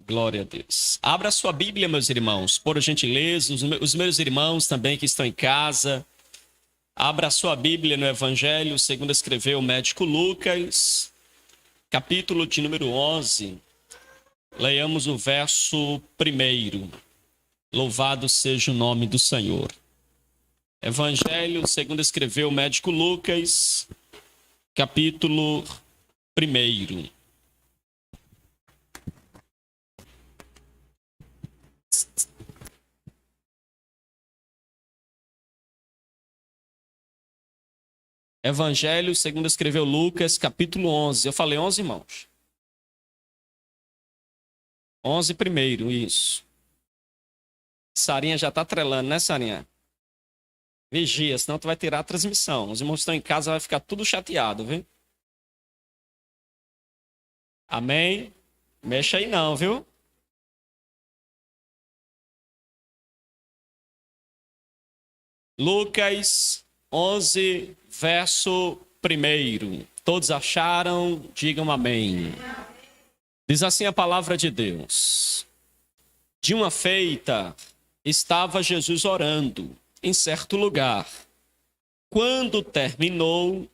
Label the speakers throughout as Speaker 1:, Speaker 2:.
Speaker 1: Glória a Deus. Abra sua Bíblia, meus irmãos, por gentileza, os meus irmãos também que estão em casa. Abra sua Bíblia no Evangelho, segundo escreveu o médico Lucas, capítulo de número 11. Leiamos o verso 1. Louvado seja o nome do Senhor. Evangelho, segundo escreveu o médico Lucas, capítulo 1. Evangelho, segundo escreveu Lucas, capítulo 11. Eu falei 11, irmãos? 11 primeiro, isso. Sarinha já está trelando, né, Sarinha? Vigia, senão tu vai tirar a transmissão. Os irmãos que estão em casa vai ficar tudo chateado, viu? Amém? Mexa aí não, viu? Lucas 11, verso 1. Todos acharam? Digam amém. Diz assim a palavra de Deus. De uma feita, estava Jesus orando em certo lugar. Quando terminou,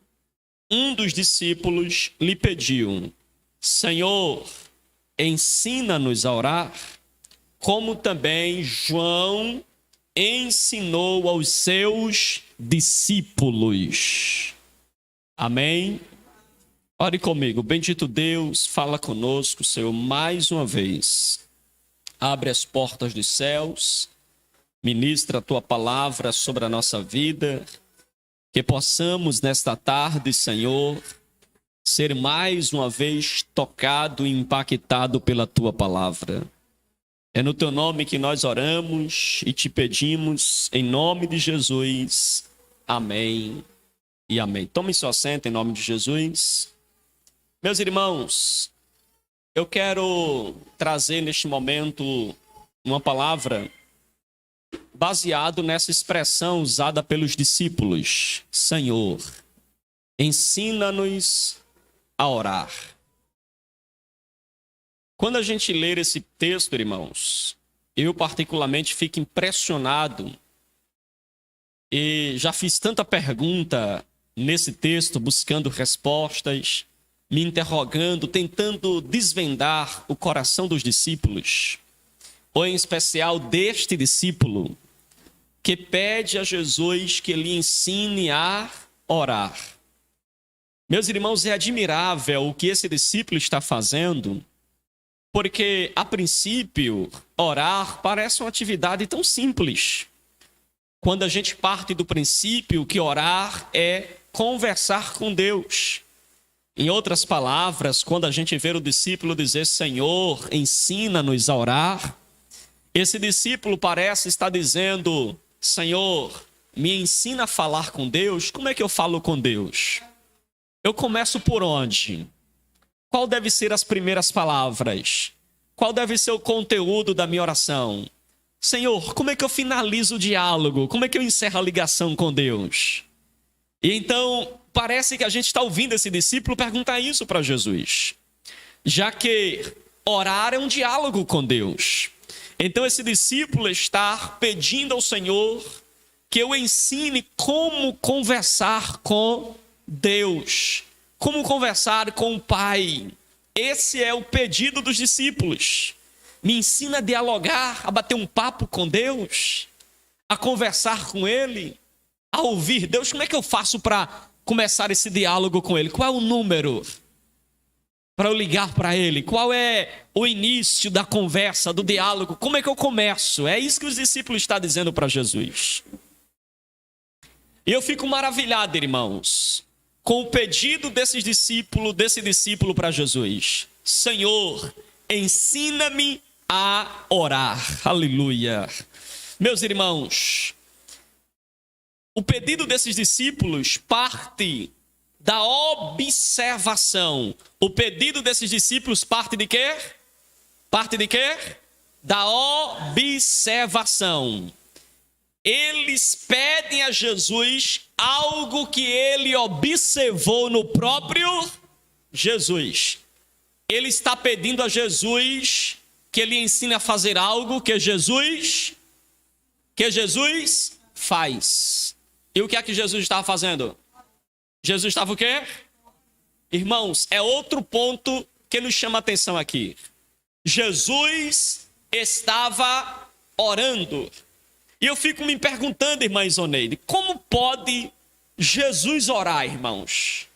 Speaker 1: um dos discípulos lhe pediu: Senhor, ensina-nos a orar, como também João ensinou aos seus discípulos. Amém? Ore comigo. Bendito Deus, fala conosco, Senhor, mais uma vez. Abre as portas dos céus, ministra a tua palavra sobre a nossa vida, que possamos nesta tarde, Senhor, ser mais uma vez tocado e impactado pela tua palavra. É no teu nome que nós oramos e te pedimos, em nome de Jesus. Amém e amém. Tome seu assento em nome de Jesus. Meus irmãos, eu quero trazer neste momento uma palavra baseado nessa expressão usada pelos discípulos. Senhor, ensina-nos a orar. Quando a gente ler esse texto, irmãos, eu particularmente fico impressionado e já fiz tanta pergunta nesse texto, buscando respostas, me interrogando, tentando desvendar o coração dos discípulos, ou em especial deste discípulo, que pede a Jesus que lhe ensine a orar. Meus irmãos, é admirável o que esse discípulo está fazendo, porque, a princípio, orar parece uma atividade tão simples. Quando a gente parte do princípio que orar é conversar com Deus. Em outras palavras, quando a gente vê o discípulo dizer, Senhor, ensina-nos a orar, esse discípulo parece estar dizendo, Senhor, me ensina a falar com Deus. Como é que eu falo com Deus? Eu começo por onde? Qual deve ser as primeiras palavras? Qual deve ser o conteúdo da minha oração? Senhor, como é que eu finalizo o diálogo? Como é que eu encerro a ligação com Deus? E então, parece que a gente está ouvindo esse discípulo perguntar isso para Jesus. Já que orar é um diálogo com Deus. Então, esse discípulo está pedindo ao Senhor que eu ensine como conversar com Deus. Como conversar com o Pai. Esse é o pedido dos discípulos. Me ensina a dialogar, a bater um papo com Deus, a conversar com Ele, a ouvir Deus. Como é que eu faço para começar esse diálogo com Ele? Qual é o número para eu ligar para Ele? Qual é o início da conversa, do diálogo? Como é que eu começo? É isso que os discípulos estão dizendo para Jesus. E eu fico maravilhado, irmãos, com o pedido desse discípulo para Jesus. Senhor, ensina-me a orar. Aleluia. Meus irmãos, o pedido desses discípulos parte da observação. O pedido desses discípulos parte de quê? Parte de quê? Da observação. Eles pedem a Jesus algo que ele observou no próprio Jesus. Ele está pedindo a Jesus que ele ensina a fazer algo que Jesus faz. E o que é que Jesus estava fazendo? Jesus estava o quê? Irmãos, é outro ponto que nos chama a atenção aqui. Jesus estava orando. E eu fico me perguntando, irmã Isoneide, como pode Jesus orar, irmãos?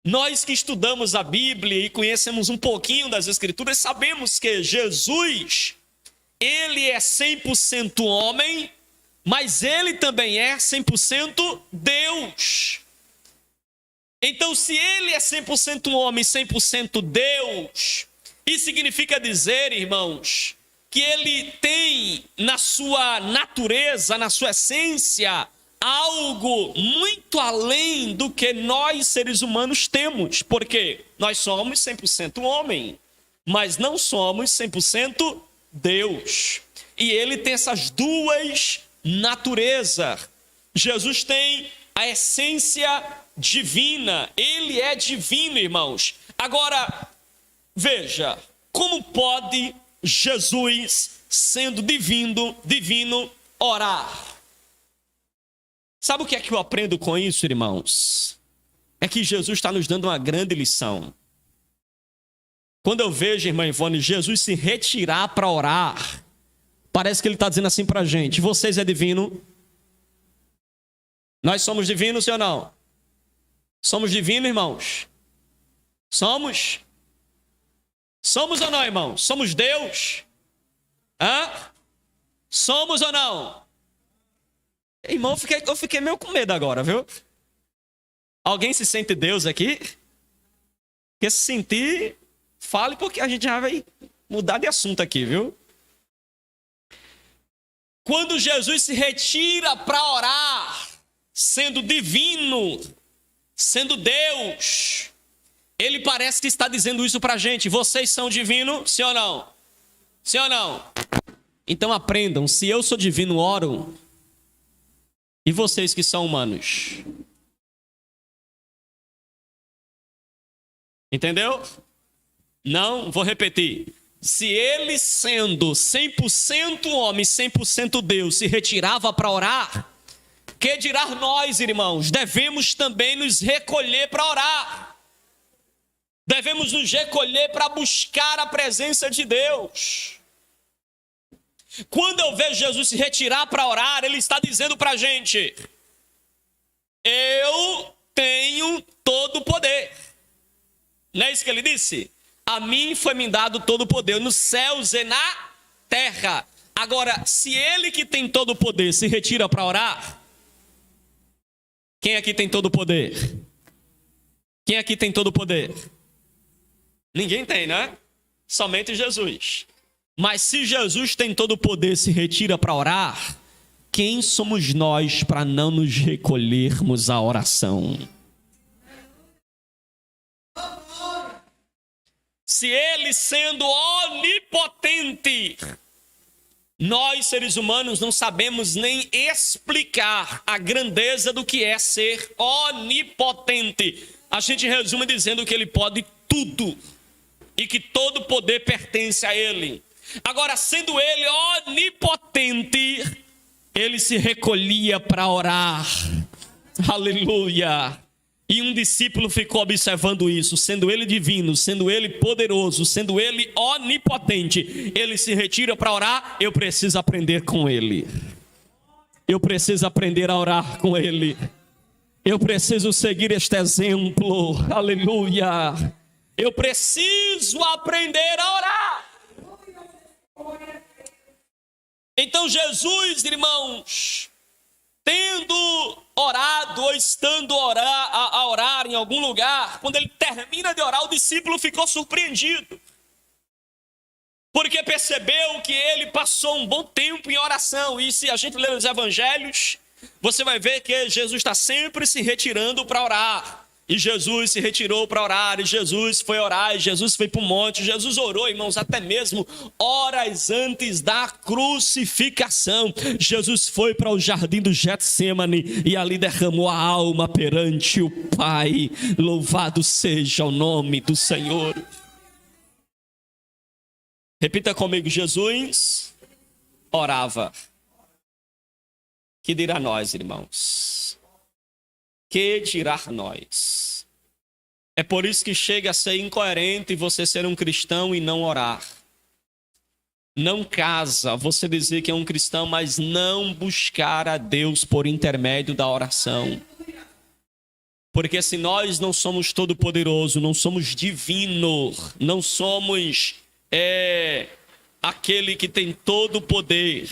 Speaker 1: Nós que estudamos a Bíblia e conhecemos um pouquinho das Escrituras, sabemos que Jesus, ele é 100% homem, mas ele também é 100% Deus. Então, se ele é 100% homem, 100% Deus, isso significa dizer, irmãos, que ele tem na sua natureza, na sua essência, algo muito além do que nós, seres humanos, temos. Porque nós somos 100% homem, mas não somos 100% Deus. E ele tem essas duas naturezas. Jesus tem a essência divina. Ele é divino, irmãos. Agora, veja, como pode Jesus, sendo divino, orar? Sabe o que é que eu aprendo com isso, irmãos? É que Jesus está nos dando uma grande lição. Quando eu vejo, irmã Ivone, Jesus se retirar para orar, parece que ele está dizendo assim para a gente: vocês é divino? Nós somos divinos, sim ou não? Somos divinos, irmãos? Somos? Somos ou não, irmãos? Somos Deus? Hã? Somos ou não? Irmão, eu fiquei meio com medo agora, viu? Alguém se sente Deus aqui? Porque se sentir, fale, porque a gente já vai mudar de assunto aqui, viu? Quando Jesus se retira para orar, sendo divino, sendo Deus, ele parece que está dizendo isso para a gente: vocês são divinos, sim ou não? Sim ou não? Então aprendam, se eu sou divino, oro. E vocês que são humanos? Entendeu? Não, vou repetir. Se ele, sendo 100% homem, 100% Deus, se retirava para orar, que dirá nós, irmãos? Devemos também nos recolher para orar. Devemos nos recolher para buscar a presença de Deus. Quando eu vejo Jesus se retirar para orar, ele está dizendo para a gente: eu tenho todo o poder. Não é isso que ele disse? A mim foi-me dado todo o poder nos céus e na terra. Agora, se ele que tem todo o poder se retira para orar, quem aqui tem todo o poder? Quem aqui tem todo o poder? Ninguém tem, né? Somente Jesus. Mas se Jesus tem todo o poder, se retira para orar, quem somos nós para não nos recolhermos à oração? Se ele, sendo onipotente, nós, seres humanos, não sabemos nem explicar a grandeza do que é ser onipotente. A gente resume dizendo que ele pode tudo e que todo poder pertence a ele. Agora, sendo ele onipotente, ele se recolhia para orar. Aleluia! E um discípulo ficou observando isso, sendo ele divino, sendo ele poderoso, sendo ele onipotente, ele se retira para orar. Eu preciso aprender com ele. Eu preciso aprender a orar com ele. Eu preciso seguir este exemplo. Aleluia! Eu preciso aprender a orar. Então Jesus, irmãos, tendo orado ou estando a orar em algum lugar, quando ele termina de orar, o discípulo ficou surpreendido, porque percebeu que ele passou um bom tempo em oração. E se a gente ler os evangelhos, você vai ver que Jesus está sempre se retirando para orar. E Jesus se retirou para orar, e Jesus foi orar, e Jesus foi para o monte. Jesus orou, irmãos, até mesmo horas antes da crucificação. Jesus foi para o jardim do Getsêmani e ali derramou a alma perante o Pai. Louvado seja o nome do Senhor. Repita comigo: Jesus orava. Que dirá nós, irmãos? Que dirá nós? É por isso que chega a ser incoerente você ser um cristão e não orar. Não casa você dizer que é um cristão, mas não buscar a Deus por intermédio da oração. Porque se nós não somos todo-poderoso, não somos divino, não somos aquele que tem todo o poder,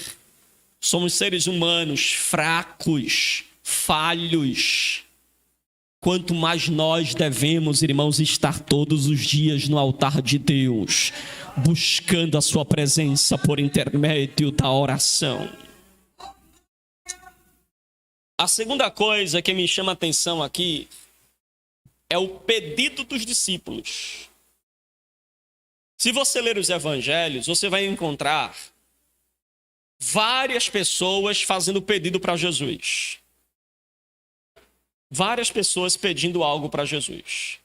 Speaker 1: somos seres humanos fracos, falhos. Quanto mais nós devemos, irmãos, estar todos os dias no altar de Deus, buscando a sua presença por intermédio da oração. A segunda coisa que me chama a atenção aqui é o pedido dos discípulos. Se você ler os evangelhos, você vai encontrar várias pessoas fazendo pedido para Jesus. Várias pessoas pedindo algo para Jesus.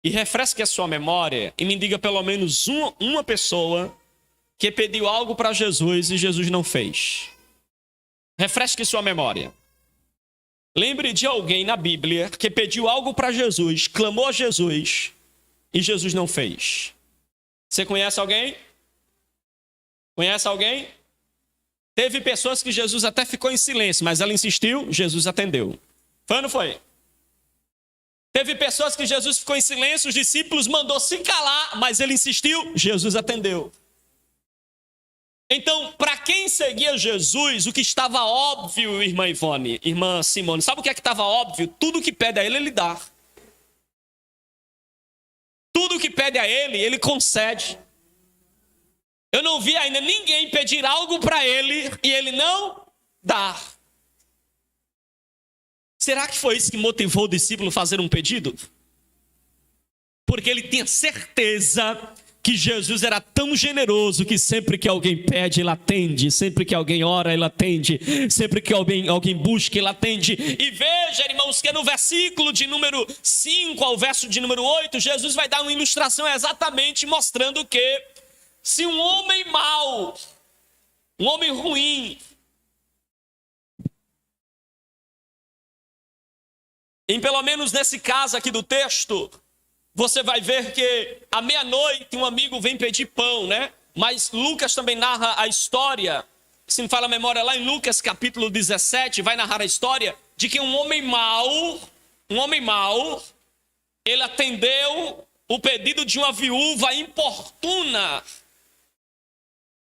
Speaker 1: E refresque a sua memória e me diga pelo menos uma pessoa que pediu algo para Jesus e Jesus não fez. Refresque sua memória. Lembre de alguém na Bíblia que pediu algo para Jesus, clamou a Jesus e Jesus não fez. Você conhece alguém? Conhece alguém? Teve pessoas que Jesus até ficou em silêncio, mas ela insistiu, Jesus atendeu. Foi ou não foi? Teve pessoas que Jesus ficou em silêncio, os discípulos mandou se calar, mas ele insistiu, Jesus atendeu. Então, para quem seguia Jesus, o que estava óbvio, irmã Ivone, irmã Simone, sabe o que é que estava óbvio? Tudo que pede a ele, ele dá. Tudo que pede a ele, ele concede. Eu não vi ainda ninguém pedir algo para ele e ele não dá. Será que foi isso que motivou o discípulo a fazer um pedido? Porque ele tinha certeza que Jesus era tão generoso que sempre que alguém pede, ele atende. Sempre que alguém ora, ele atende. Sempre que alguém busca, ele atende. E veja, irmãos, que no versículo de número 5 ao verso de número 8, Jesus vai dar uma ilustração exatamente mostrando que se um homem mau, um homem ruim, em pelo menos nesse caso aqui do texto, você vai ver que à meia-noite um amigo vem pedir pão, né? Mas Lucas também narra a história, se me fala a memória, lá em Lucas capítulo 17, vai narrar a história de que um homem mau, ele atendeu o pedido de uma viúva importuna.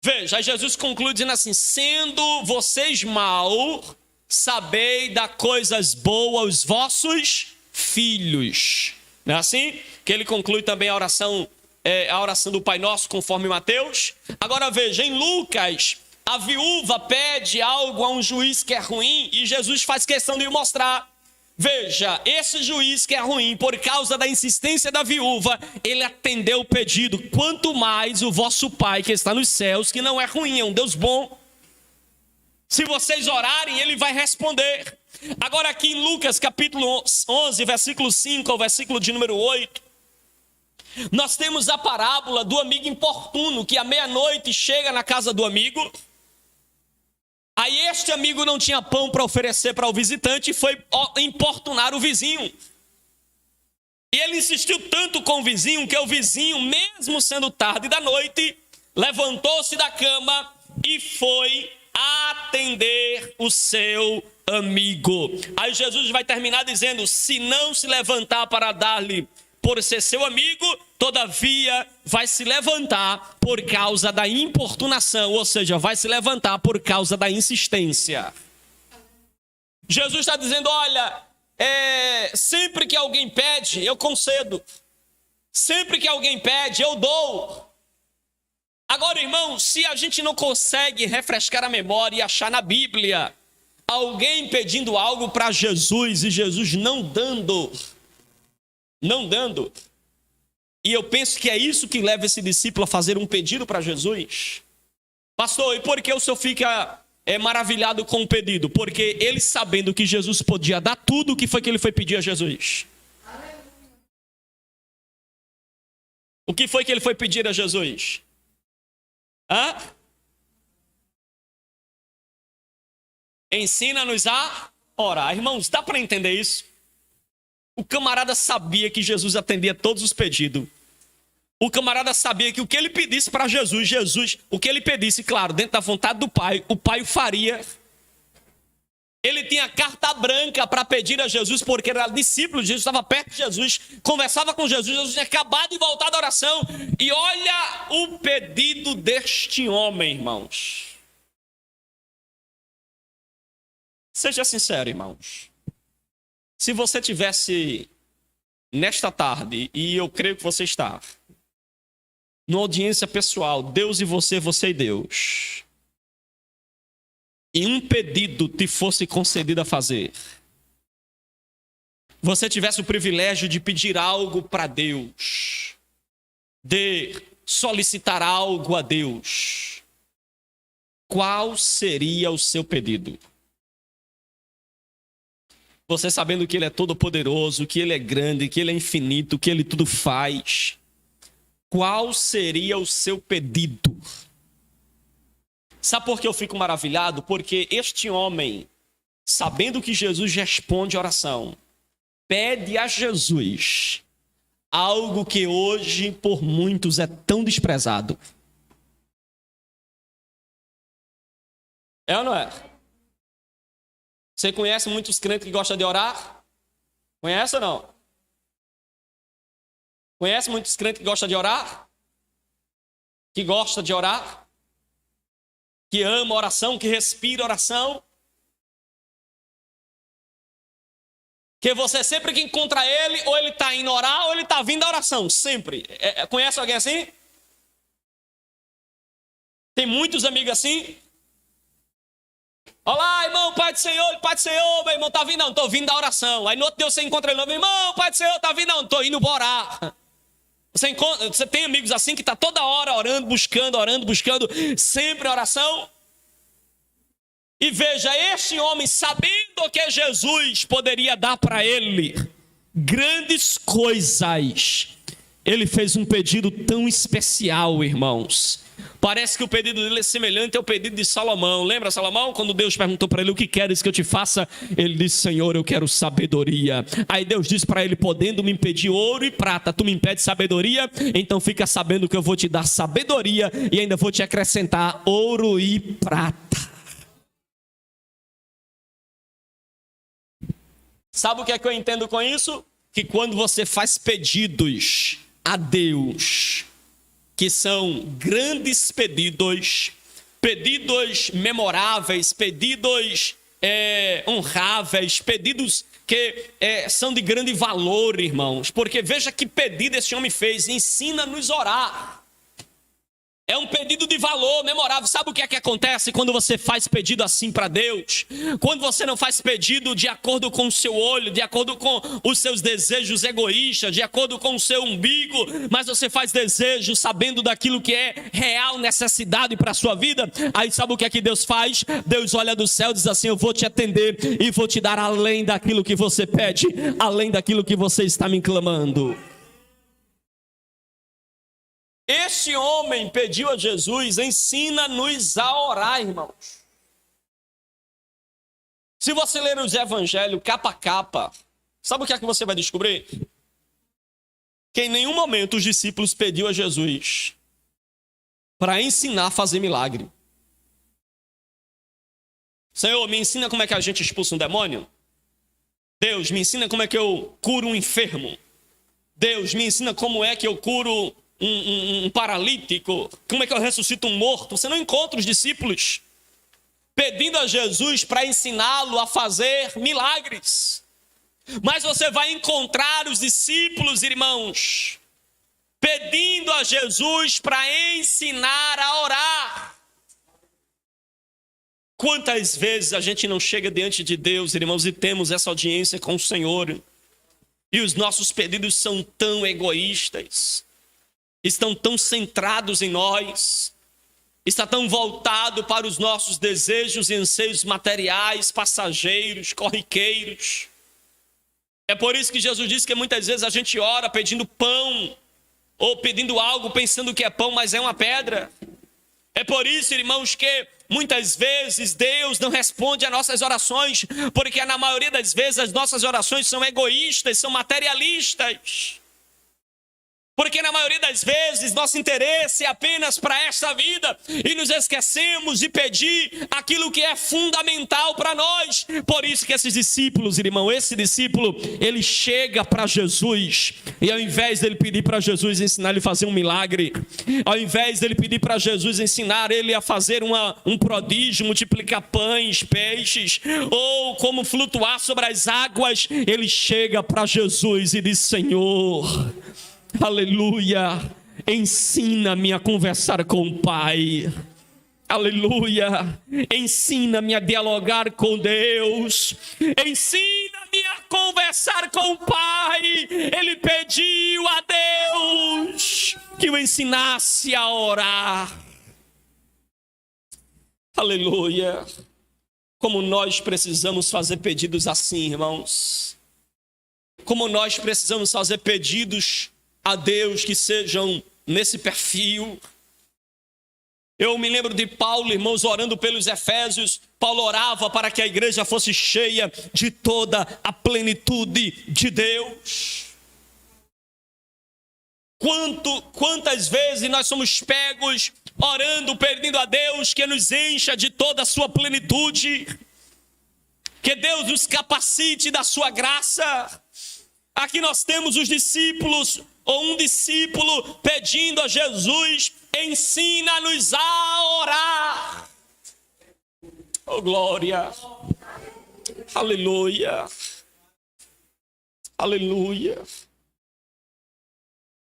Speaker 1: Veja, aí Jesus conclui dizendo assim: sendo vocês maus, sabei dar coisas boas aos vossos filhos. Não é assim? Que ele conclui também a oração do Pai Nosso, conforme Mateus. Agora veja, em Lucas, a viúva pede algo a um juiz que é ruim e Jesus faz questão de mostrar. Veja, esse juiz que é ruim, por causa da insistência da viúva, ele atendeu o pedido. Quanto mais o vosso Pai que está nos céus, que não é ruim, é um Deus bom. Se vocês orarem, ele vai responder. Agora aqui em Lucas capítulo 11, versículo 5 ao versículo de número 8, nós temos a parábola do amigo importuno, que à meia-noite chega na casa do amigo. Aí este amigo não tinha pão para oferecer para o visitante e foi importunar o vizinho. E ele insistiu tanto com o vizinho que o vizinho, mesmo sendo tarde da noite, levantou-se da cama e foi atender o seu amigo. Aí Jesus vai terminar dizendo: se não se levantar para dar-lhe por ser seu amigo, todavia vai se levantar por causa da importunação, ou seja, vai se levantar por causa da insistência. Jesus está dizendo: olha, sempre que alguém pede, eu concedo. Sempre que alguém pede, eu dou. Agora, irmão, se a gente não consegue refrescar a memória e achar na Bíblia alguém pedindo algo para Jesus e Jesus não dando, e eu penso que é isso que leva esse discípulo a fazer um pedido para Jesus. Pastor, e por que o senhor fica maravilhado com o pedido? Porque ele, sabendo que Jesus podia dar tudo, o que foi que ele foi pedir a Jesus? O que foi que ele foi pedir a Jesus? Hã? Ensina-nos a orar. Irmãos, dá para entender isso? O camarada sabia que Jesus atendia todos os pedidos. O camarada sabia que o que ele pedisse para Jesus, o que ele pedisse, claro, dentro da vontade do Pai, o Pai o faria. Ele tinha carta branca para pedir a Jesus, porque era discípulo de Jesus, estava perto de Jesus, conversava com Jesus, Jesus tinha acabado de voltar da oração. E olha o pedido deste homem, irmãos. Seja sincero, irmãos. Se você tivesse nesta tarde, e eu creio que você está, numa audiência pessoal, Deus e você, você e Deus, e um pedido te fosse concedido a fazer, você tivesse o privilégio de pedir algo para Deus, de solicitar algo a Deus, qual seria o seu pedido? Você sabendo que Ele é todo poderoso, que Ele é grande, que Ele é infinito, que Ele tudo faz, qual seria o seu pedido? Sabe por que eu fico maravilhado? Porque este homem, sabendo que Jesus responde a oração, pede a Jesus algo que hoje por muitos é tão desprezado. É ou não é? Você conhece muitos crentes que gostam de orar? Conhece ou não? Conhece muitos crentes que gostam de orar? Que gosta de orar? Que ama oração, que respira oração? Que você sempre que encontra ele, ou ele está indo orar, ou ele está vindo a oração, sempre. Conhece alguém assim? Tem muitos amigos assim? Olá, irmão, Pai do Senhor, meu irmão, está vindo? Não, estou vindo da oração. Aí no outro dia você encontra ele, meu irmão, Pai do Senhor, está vindo? Não, estou indo orar. Você tem amigos assim que está toda hora orando, buscando, sempre oração? E veja, este homem, sabendo que Jesus poderia dar para ele grandes coisas, ele fez um pedido tão especial, irmãos. Parece que o pedido dele é semelhante ao pedido de Salomão. Lembra Salomão? Quando Deus perguntou para ele: o que queres que eu te faça? Ele disse: Senhor, eu quero sabedoria. Aí Deus disse para ele: podendo me impedir ouro e prata, tu me impede sabedoria? Então fica sabendo que eu vou te dar sabedoria e ainda vou te acrescentar ouro e prata. Sabe o que é que eu entendo com isso? Que quando você faz pedidos a Deus, que são grandes pedidos, pedidos memoráveis, pedidos honráveis, pedidos que são de grande valor, irmãos. Porque veja que pedido esse homem fez: ensina-nos a orar. É um pedido de valor memorável. Sabe o que é que acontece quando você faz pedido assim para Deus? Quando você não faz pedido de acordo com o seu olho, de acordo com os seus desejos egoístas, de acordo com o seu umbigo, mas você faz desejo sabendo daquilo que é real necessidade para a sua vida. Aí sabe o que é que Deus faz? Deus olha do céu e diz assim: eu vou te atender e vou te dar além daquilo que você pede, além daquilo que você está me clamando. Este homem pediu a Jesus: ensina-nos a orar, irmãos. Se você ler os evangelhos capa a capa, sabe o que é que você vai descobrir? Que em nenhum momento os discípulos pediu a Jesus para ensinar a fazer milagre. Senhor, me ensina como é que a gente expulsa um demônio. Deus, me ensina como é que eu curo um enfermo. Deus, me ensina como é que eu curo um paralítico, como é que eu ressuscito um morto. Você não encontra os discípulos pedindo a Jesus para ensiná-lo a fazer milagres. Mas você vai encontrar os discípulos, irmãos, pedindo a Jesus para ensinar a orar. Quantas vezes a gente não chega diante de Deus, irmãos, e temos essa audiência com o Senhor, e os nossos pedidos são tão egoístas, estão tão centrados em nós, está tão voltado para os nossos desejos e anseios materiais, passageiros, corriqueiros. É por isso que Jesus disse que muitas vezes a gente ora pedindo pão, ou pedindo algo pensando que é pão, mas é uma pedra. É por isso, irmãos, que muitas vezes Deus não responde às nossas orações, porque na maioria das vezes as nossas orações são egoístas, são materialistas. Porque na maioria das vezes nosso interesse é apenas para esta vida e nos esquecemos de pedir aquilo que é fundamental para nós. Por isso que esses discípulos, irmão, esse discípulo, ele chega para Jesus e ao invés dele pedir para Jesus ensinar ele a fazer um milagre, ao invés dele pedir para Jesus ensinar ele a fazer um prodígio, multiplicar pães, peixes, ou como flutuar sobre as águas, ele chega para Jesus e diz: Senhor, aleluia, ensina-me a conversar com o Pai. Aleluia, ensina-me a dialogar com Deus. Ensina-me a conversar com o Pai. Ele pediu a Deus que o ensinasse a orar. Aleluia. Como nós precisamos fazer pedidos assim, irmãos. Como nós precisamos fazer pedidos a Deus que sejam nesse perfil. Eu me lembro de Paulo, irmãos, orando pelos Efésios. Paulo orava para que a igreja fosse cheia de toda a plenitude de Deus. Quantas vezes nós somos pegos orando, pedindo a Deus que nos encha de toda a sua plenitude, que Deus nos capacite da sua graça. Aqui nós temos os discípulos, ou um discípulo pedindo a Jesus: ensina-nos a orar. Oh, glória! Aleluia! Aleluia!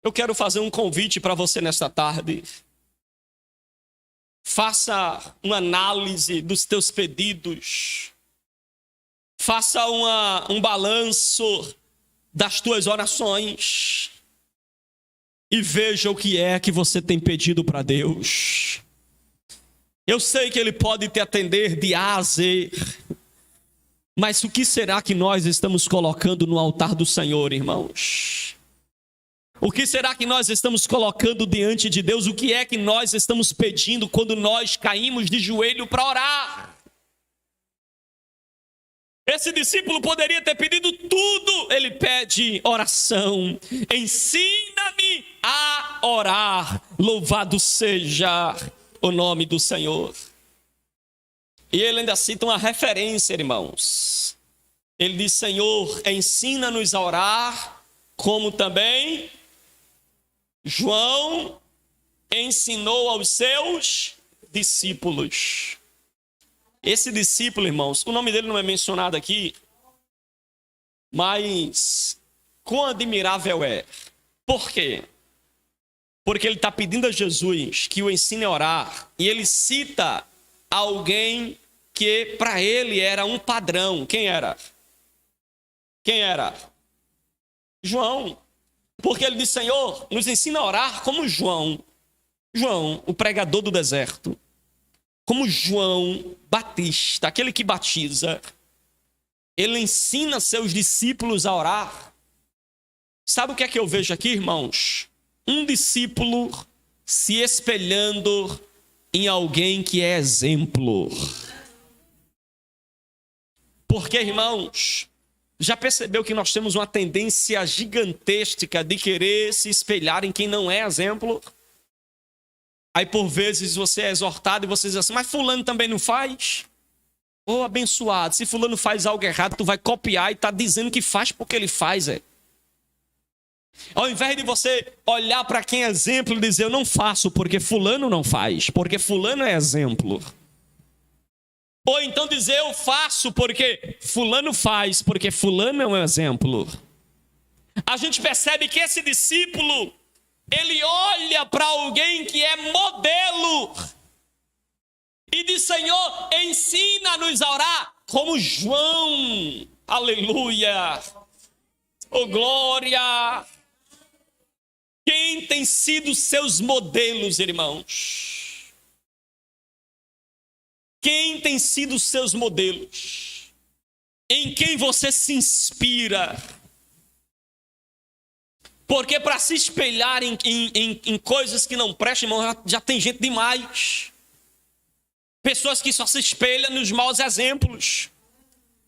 Speaker 1: Eu quero fazer um convite para você nesta tarde. Faça uma análise dos teus pedidos. Faça um balanço das tuas orações e veja o que é que você tem pedido para Deus. Eu sei que Ele pode te atender de A a Z, mas o que será que nós estamos colocando no altar do Senhor, irmãos? O que será que nós estamos colocando diante de Deus? O que é que nós estamos pedindo quando nós caímos de joelho para orar? Esse discípulo poderia ter pedido tudo. Ele pede oração. Ensina-me a orar. Louvado seja o nome do Senhor. E ele ainda cita uma referência, irmãos. Ele diz: Senhor, ensina-nos a orar, como também João ensinou aos seus discípulos. Esse discípulo, irmãos, o nome dele não é mencionado aqui, mas quão admirável é. Por quê? Porque ele está pedindo a Jesus que o ensine a orar, e ele cita alguém que para ele era um padrão. Quem era? Quem era? João. Porque ele diz: Senhor, nos ensina a orar como João. João, o pregador do deserto. Como João Batista, aquele que batiza, ele ensina seus discípulos a orar. Sabe o que é que eu vejo aqui, irmãos? Um discípulo se espelhando em alguém que é exemplo. Porque, irmãos, já percebeu que nós temos uma tendência gigantesca de querer se espelhar em quem não é exemplo? Aí por vezes você é exortado e você diz assim: mas fulano também não faz? Ô abençoado, se fulano faz algo errado, tu vai copiar e tá dizendo que faz porque ele faz, é. Ao invés de você olhar para quem é exemplo e dizer: eu não faço porque fulano não faz, porque fulano é exemplo. Ou então dizer: eu faço porque fulano faz, porque fulano é um exemplo. A gente percebe que esse discípulo, ele olha para alguém que é modelo e diz: Senhor, ensina-nos a orar como João. Aleluia! Oh, glória! Quem tem sido seus modelos, irmãos? Quem tem sido seus modelos? Em quem você se inspira? Porque para se espelhar em coisas que não prestam, irmão, já tem gente demais. pessoas que só se espelham nos maus exemplos,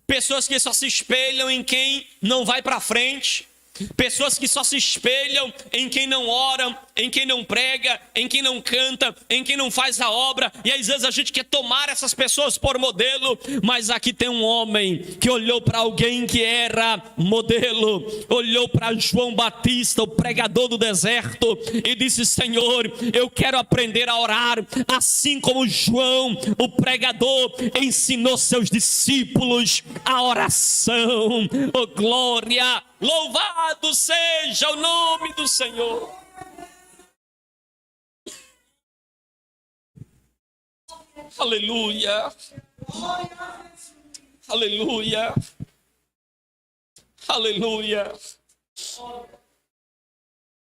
Speaker 1: pessoas que só se espelham em quem não vai para frente, pessoas que só se espelham em quem não ora, em quem não prega, em quem não canta, em quem não faz a obra. E às vezes a gente quer tomar essas pessoas por modelo, mas aqui tem um homem que olhou para alguém que era modelo, olhou para João Batista, o pregador do deserto, e disse: Senhor, eu quero aprender a orar assim como João, o pregador, ensinou seus discípulos a oração. Oh glória! Louvado seja o nome do Senhor. Aleluia. Aleluia. Aleluia.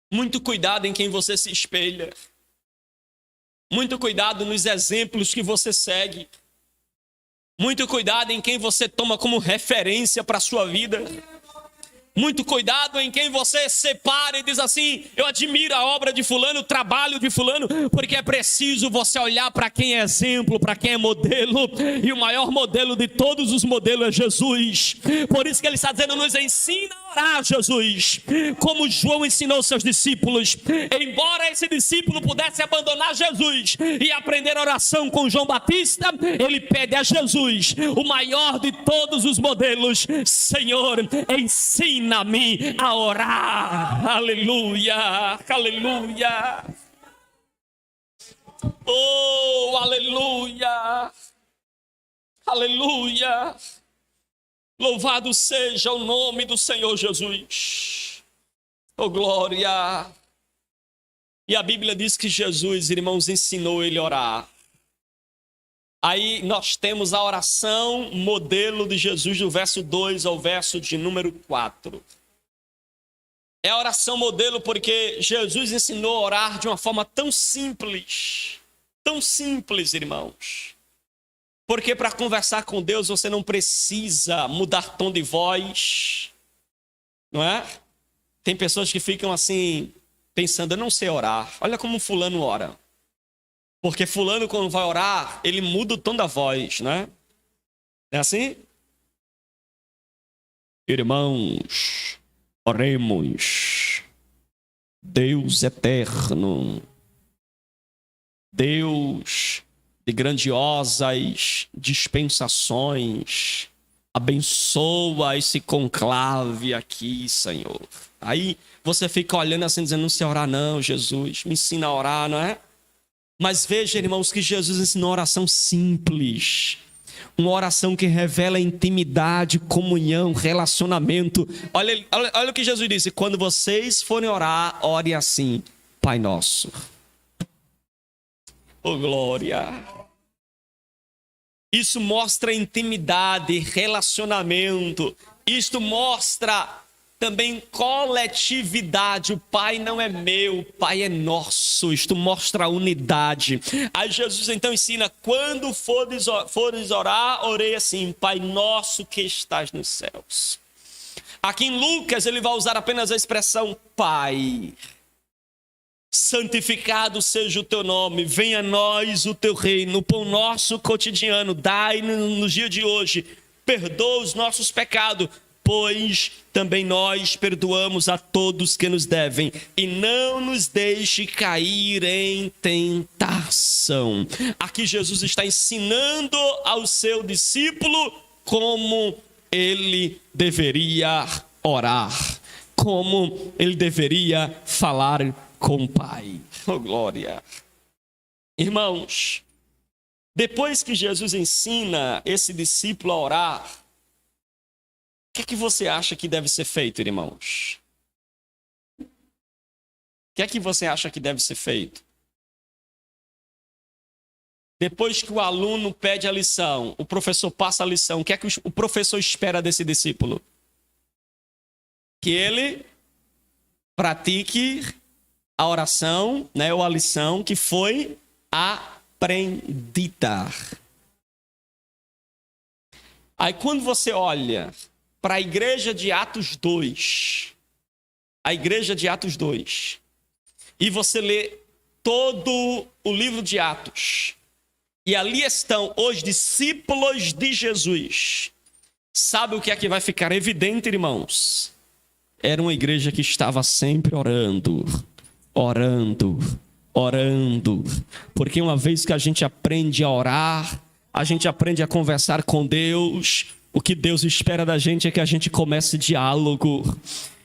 Speaker 1: Muito cuidado em quem você se espelha. Muito cuidado nos exemplos que você segue. Muito cuidado em quem você toma como referência para a sua vida. Muito cuidado em quem você separa e diz assim: eu admiro a obra de fulano, o trabalho de fulano, porque é preciso você olhar para quem é exemplo, para quem é modelo, e o maior modelo de todos os modelos é Jesus. Por isso que ele está dizendo: nos ensina a orar, Jesus, como João ensinou seus discípulos. Embora esse discípulo pudesse abandonar Jesus e aprender oração com João Batista, ele pede a Jesus, o maior de todos os modelos: Senhor, ensina-me a orar. Aleluia, aleluia. Oh, aleluia, aleluia. Louvado seja o nome do Senhor Jesus. Oh, glória. E a Bíblia diz que Jesus, irmãos, ensinou ele a orar. Aí nós temos a oração modelo de Jesus do verso 2 ao verso de número 4. É a oração modelo porque Jesus ensinou a orar de uma forma tão simples, irmãos. Porque para conversar com Deus você não precisa mudar tom de voz, não é? Tem pessoas que ficam assim, pensando: eu não sei orar, olha como fulano ora. Porque fulano, quando vai orar, ele muda o tom da voz, né? É assim? Irmãos, oremos. Deus eterno, Deus de grandiosas dispensações, abençoa esse conclave aqui, Senhor. Aí você fica olhando assim, dizendo: não sei orar não, Jesus, me ensina a orar, não é? Mas veja, irmãos, que Jesus ensinou uma oração simples, uma oração que revela intimidade, comunhão, relacionamento. Olha o que Jesus disse: quando vocês forem orar, orem assim: Pai Nosso. Oh, glória! Isso mostra intimidade, relacionamento. Isto mostra também coletividade. O Pai não é meu, o Pai é nosso. Isto mostra a unidade. Aí Jesus então ensina: quando fores orar, orei assim: Pai nosso que estás nos céus. Aqui em Lucas ele vai usar apenas a expressão Pai. Santificado seja o teu nome, venha a nós o teu reino, o pão nosso cotidiano, dai-nos no dia de hoje, perdoa os nossos pecados, pois também nós perdoamos a todos que nos devem, e não nos deixe cair em tentação. Aqui Jesus está ensinando ao seu discípulo como ele deveria orar, como ele deveria falar com o Pai. Oh, glória! Irmãos, depois que Jesus ensina esse discípulo a orar, o que é que você acha que deve ser feito, irmãos? O que é que você acha que deve ser feito? Depois que o aluno pede a lição, o professor passa a lição, o que é que o professor espera desse discípulo? Que ele pratique a oração, né, ou a lição que foi aprendida. Aí quando você olha para a igreja de Atos 2, e você lê todo o livro de Atos, e ali estão os discípulos de Jesus, sabe o que é que vai ficar evidente, irmãos? Era uma igreja que estava sempre orando, porque uma vez que a gente aprende a orar, a gente aprende a conversar com Deus, o que Deus espera da gente é que a gente comece diálogo,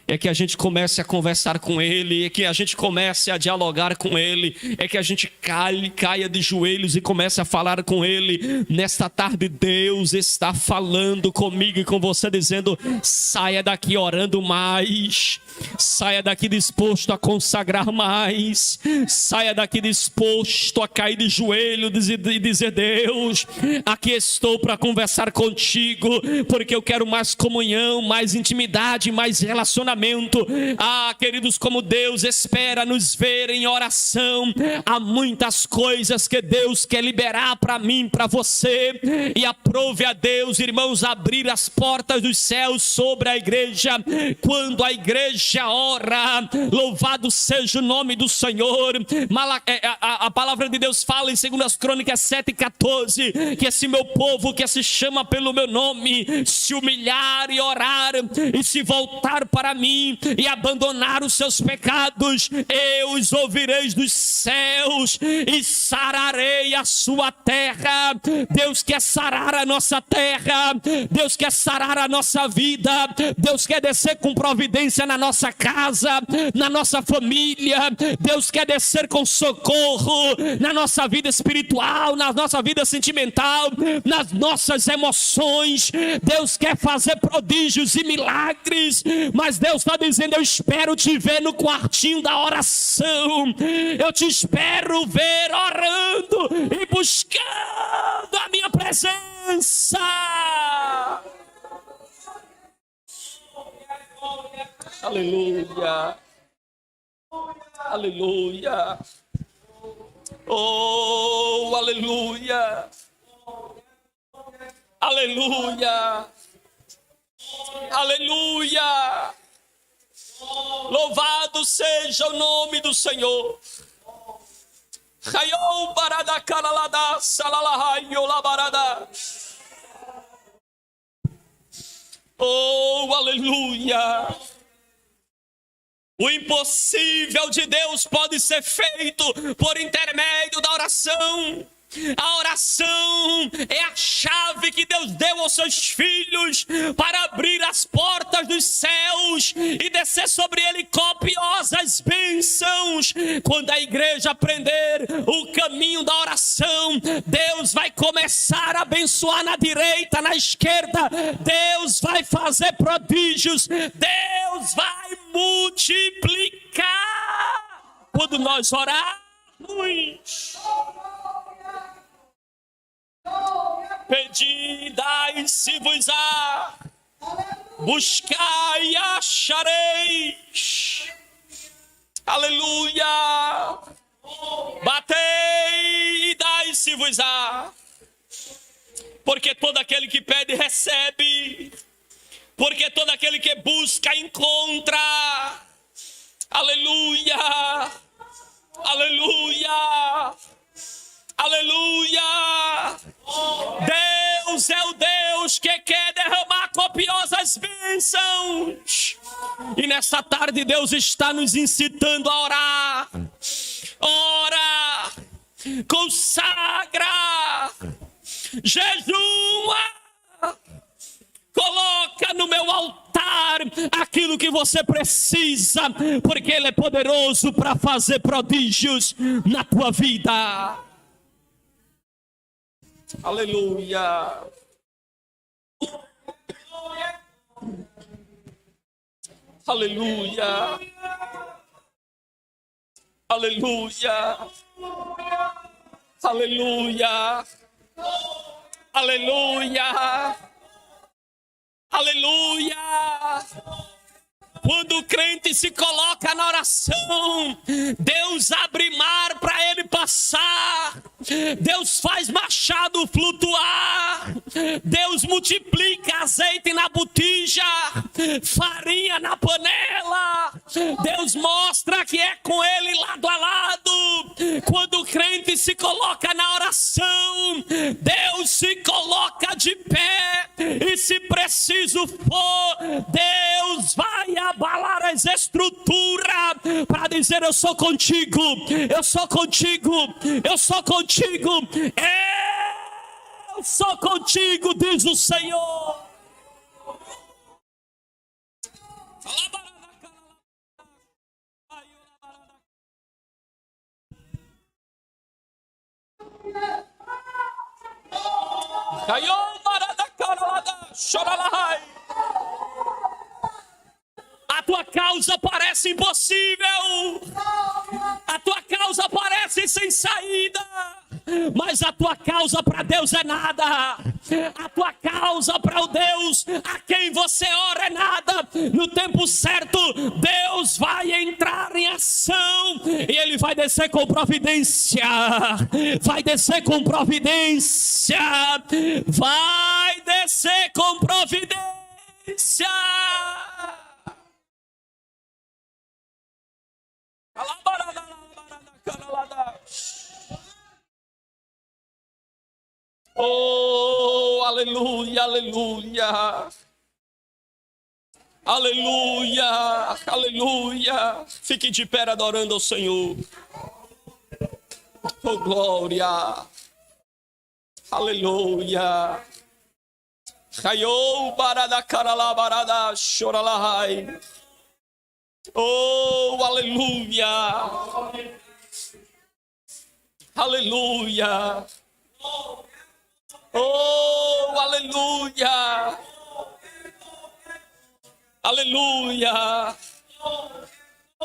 Speaker 1: é que a gente comece a conversar com Ele, é que a gente comece a dialogar com Ele, é que a gente caia de joelhos e comece a falar com Ele. Nesta tarde Deus está falando comigo e com você, dizendo: saia daqui orando mais, saia daqui disposto a consagrar mais, saia daqui disposto a cair de joelho e dizer: Deus, aqui estou para conversar contigo, porque eu quero mais comunhão, mais intimidade, mais relacionamento. Queridos, como Deus espera nos ver em oração, há muitas coisas que Deus quer liberar para mim, para você, e aprove a Deus, irmãos, abrir as portas dos céus sobre a igreja. Quando a igreja ora, louvado seja o nome do Senhor. A palavra de Deus fala em 2 Crônicas 7,14, que esse meu povo que se chama pelo meu nome se humilhar e orar e se voltar para mim e abandonar os seus pecados, eu os ouvirei dos céus e sararei a sua terra. Deus quer sarar a nossa terra, Deus quer sarar a nossa vida, Deus quer descer com providência na nossa casa, na nossa família. Deus quer descer com socorro na nossa vida espiritual, na nossa vida sentimental, nas nossas emoções. Deus quer fazer prodígios e milagres, mas Deus está dizendo: eu espero te ver no quartinho da oração, eu te espero ver orando e buscando a minha presença. Aleluia, aleluia, oh, aleluia, aleluia, aleluia. Louvado seja o nome do Senhor. Oh, aleluia. O impossível de Deus pode ser feito por intermédio da oração. A oração é a chave que Deus deu aos seus filhos para abrir as portas dos céus e descer sobre ele copiosas bênçãos. Quando a igreja aprender o caminho da oração, Deus vai começar a abençoar na direita, na esquerda. Deus vai fazer prodígios, Deus vai multiplicar. Quando nós orarmos, pedi, dai-se-vos-á, buscai e achareis. Aleluia. Batei e dai-se-vos-á, porque todo aquele que pede recebe, porque todo aquele que busca encontra. Aleluia, aleluia, aleluia. Deus é o Deus que quer derramar copiosas bênçãos. E nessa tarde Deus está nos incitando a orar. Ora, consagra, jejua, coloca no meu altar aquilo que você precisa, porque Ele é poderoso para fazer prodígios na tua vida. Aleluia. Aleluia. Aleluia. Aleluia. Aleluia. Aleluia. Quando o crente se coloca na oração, Deus abre mar para ele passar. Deus faz machado flutuar. Deus multiplica azeite na botija, farinha na panela. Deus mostra que é com ele lado a lado. Quando o crente se coloca na oração, Deus se coloca de pé. E se preciso for, Deus vai abalar as estruturas para dizer: eu sou contigo, eu sou contigo, eu sou contigo, eu sou contigo, diz o Senhor. A tua causa parece impossível, a tua causa parece sem saída, mas a tua causa para Deus é nada. A tua causa para o Deus a quem você ora é nada. No tempo certo, Deus vai entrar em ação e Ele vai descer com providência. Vai descer com providência. Vai descer com providência. Oh, aleluia, aleluia. Aleluia, aleluia. Fique de pé adorando ao Senhor. Oh, glória. Aleluia. Raiou barada carala barada choralai. Oh, aleluia. Aleluia. Oh, aleluia. Aleluia.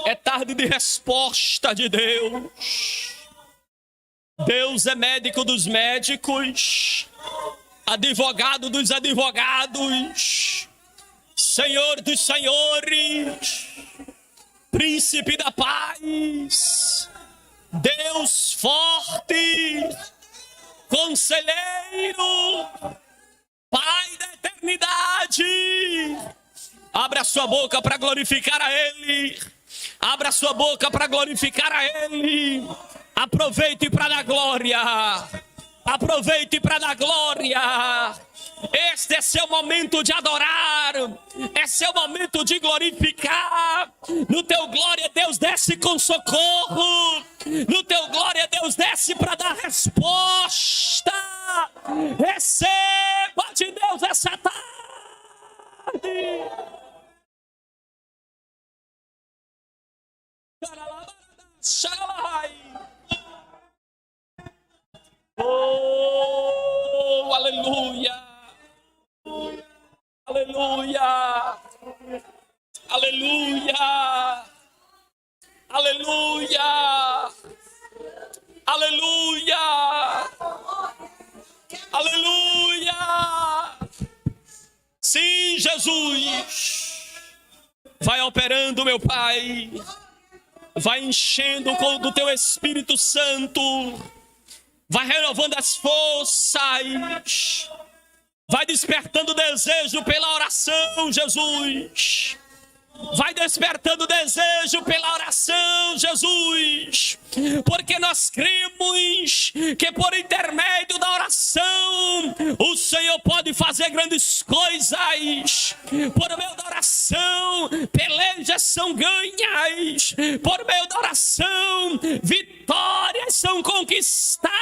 Speaker 1: É tarde de resposta de Deus. Deus é médico dos médicos, advogado dos advogados, Senhor dos senhores, príncipe da paz, Deus forte, conselheiro, Pai da eternidade. Abra sua boca para glorificar a Ele. Abra sua boca para glorificar a Ele. Aproveite para dar glória. Aproveite para dar glória. Este é seu momento de adorar. É seu momento de glorificar. No teu glória, Deus desce com socorro. No teu glória, Deus desce para dar resposta. Receba de Deus essa tarde. Oh, aleluia. Aleluia. Aleluia. Aleluia. Aleluia. Aleluia. Sim, Jesus. Vai operando, meu Pai. Vai enchendo do teu Espírito Santo. Vai renovando as forças. Vai despertando desejo pela oração, Jesus. Vai despertando desejo pela oração, Jesus. Porque nós cremos que por intermédio da oração o Senhor pode fazer grandes coisas. Por meio da oração, pelejas são ganhas. Por meio da oração, vitórias são conquistadas.